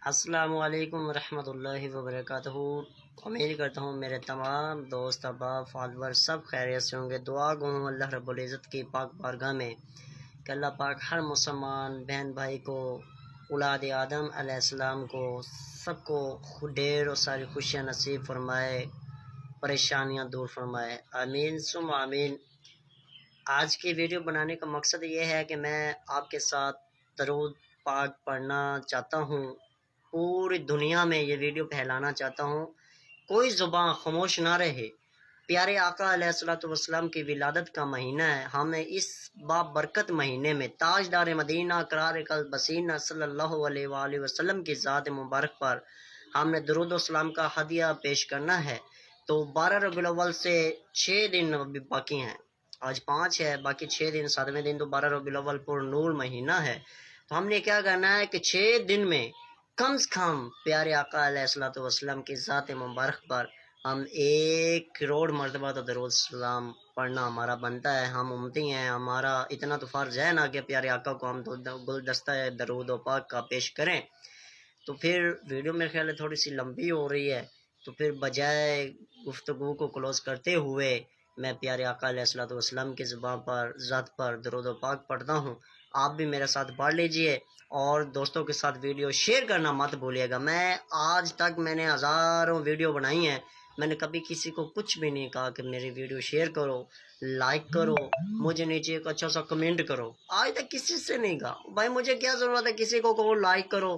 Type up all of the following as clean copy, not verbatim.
السلام علیکم ورحمۃ اللہ وبرکاتہ۔ امید کرتا ہوں میرے تمام دوست احباب فالور سب خیریت سے ہوں گے۔ دعا گو ہوں اللہ رب العزت کی پاک بارگاہ میں کہ اللہ پاک ہر مسلمان بہن بھائی کو، اولاد آدم علیہ السلام کو، سب کو ڈھیر اور ساری خوشیاں نصیب فرمائے، پریشانیاں دور فرمائے، آمین ثم آمین۔ آج کی ویڈیو بنانے کا مقصد یہ ہے کہ میں آپ کے ساتھ درود پاک پڑھنا چاہتا ہوں، پوری دنیا میں یہ ویڈیو پھیلانا چاہتا ہوں، کوئی زبان خاموش نہ رہے۔ پیارے آقا علیہ الصلوۃ والسلام کی ولادت کا مہینہ ہے، ہمیں اس بابرکت مہینے میں تاجدار مدینہ قرار قلب بسینہ صلی اللہ علیہ وآلہ وسلم کی ذات مبارک پر ہم نے درود و سلام کا ہدیہ پیش کرنا ہے۔ تو 12 ربیع الاول سے 6 دن ابھی باقی ہیں، آج 5 ہے، باقی 6 دن، 7ویں دن تو 12 ربیع الاول پر نور مہینہ ہے۔ تو ہم نے کیا کرنا ہے کہ 6 دن میں کم سے کم پیارے آقا علیہ الصلوۃ والسلام کی ذات مبارک پر ہم 1 کروڑ مرتبہ تو درود سلام پڑھنا ہمارا بنتا ہے۔ ہم امتی ہیں، ہمارا اتنا تو فرض ہے نا کہ پیارے آقا کو ہم تو گلدستہ درود و پاک کا پیش کریں۔ تو پھر ویڈیو میرے خیال ہے تھوڑی سی لمبی ہو رہی ہے، تو پھر بجائے گفتگو کو کلوز کرتے ہوئے میں پیارے آقا علیہ الصلوۃ والسلام کی زبان پر، ذات پر درود و پاک پڑھتا ہوں۔ آپ بھی میرے ساتھ پڑھ لیجئے اور دوستوں کے ساتھ ویڈیو شیئر کرنا مت بھولیے گا۔ آج تک میں نے ہزاروں ویڈیو بنائی ہیں، میں نے کبھی کسی کو کچھ بھی نہیں کہا کہ میری ویڈیو شیئر کرو، لائک کرو، مجھے نیچے ایک اچھا سا کمنٹ کرو۔ آج تک کسی سے نہیں کہا بھائی، مجھے کیا ضرورت ہے کسی کو کہو لائک کرو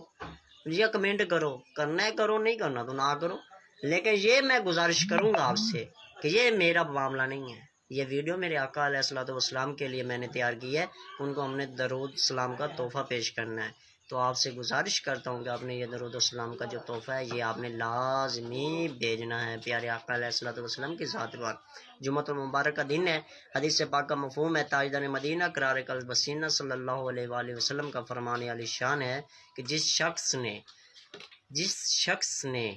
یا کمنٹ کرو، کرنا ہے کرو، نہیں کرنا تو نہ کرو۔ لیکن یہ میں گزارش کروں گا آپ سے کہ یہ میرا معاملہ نہیں ہے، یہ ویڈیو میرے آقا علیہ الصلوۃ والسلام کے لیے میں نے تیار کی ہے، ان کو ہم نے درود سلام کا تحفہ پیش کرنا ہے۔ تو آپ سے گزارش کرتا ہوں کہ آپ نے یہ درود السلام کا جو تحفہ ہے یہ آپ نے لازمی بھیجنا ہے پیارے آقا علیہ الصلوۃ والسلام کی ذات پر۔ جمعۃ المبارک کا دن ہے، حدیث پاک کا مفہوم ہے، تاجدار مدینہ قرار قلب بسینہ صلی اللہ علیہ وآلہ وسلم کا فرمان علی شان ہے کہ جس شخص نے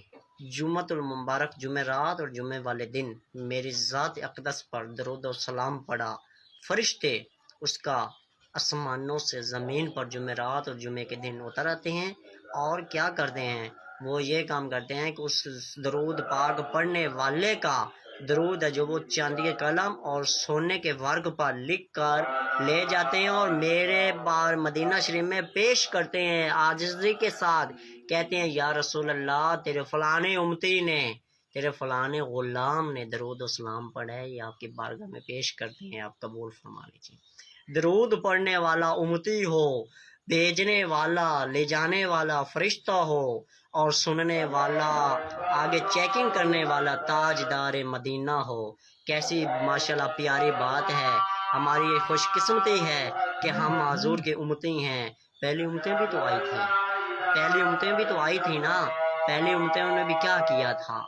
جمعۃ المبارک جمعرات اور جمعے والے دن میری ذات اقدس پر درود و سلام پڑھا، فرشتے اس کا آسمانوں سے زمین پر جمعرات اور جمعے کے دن اتر آتے ہیں اور کیا کرتے ہیں، وہ یہ کام کرتے ہیں کہ اس درود پاک پڑھنے والے کا درود ہے جو وہ چاندی کے قلم اور سونے کے ورق پر لکھ کر لے جاتے ہیں اور میرے بار مدینہ شریف میں پیش کرتے ہیں، عاجزی کے ساتھ کہتے ہیں یا رسول اللہ تیرے فلانے امتی نے، تیرے فلانے غلام نے درود و سلام پڑھا ہے، یہ آپ کی بارگاہ میں پیش کرتے ہیں، آپ قبول فرما لیجیے۔ درود پڑھنے والا امتی ہو، بھیجنے والا لے جانے والا فرشتہ ہو اور سننے والا آگے چیکنگ کرنے والا تاجدار مدینہ ہو۔ کیسی ماشاءاللہ پیاری بات ہے، ہماری یہ خوش قسمتی ہے کہ ہم حضور کے امتی ہیں۔ پہلی امتیں بھی تو آئی تھی نا، پہلی امتوں نے بھی کیا کیا تھا،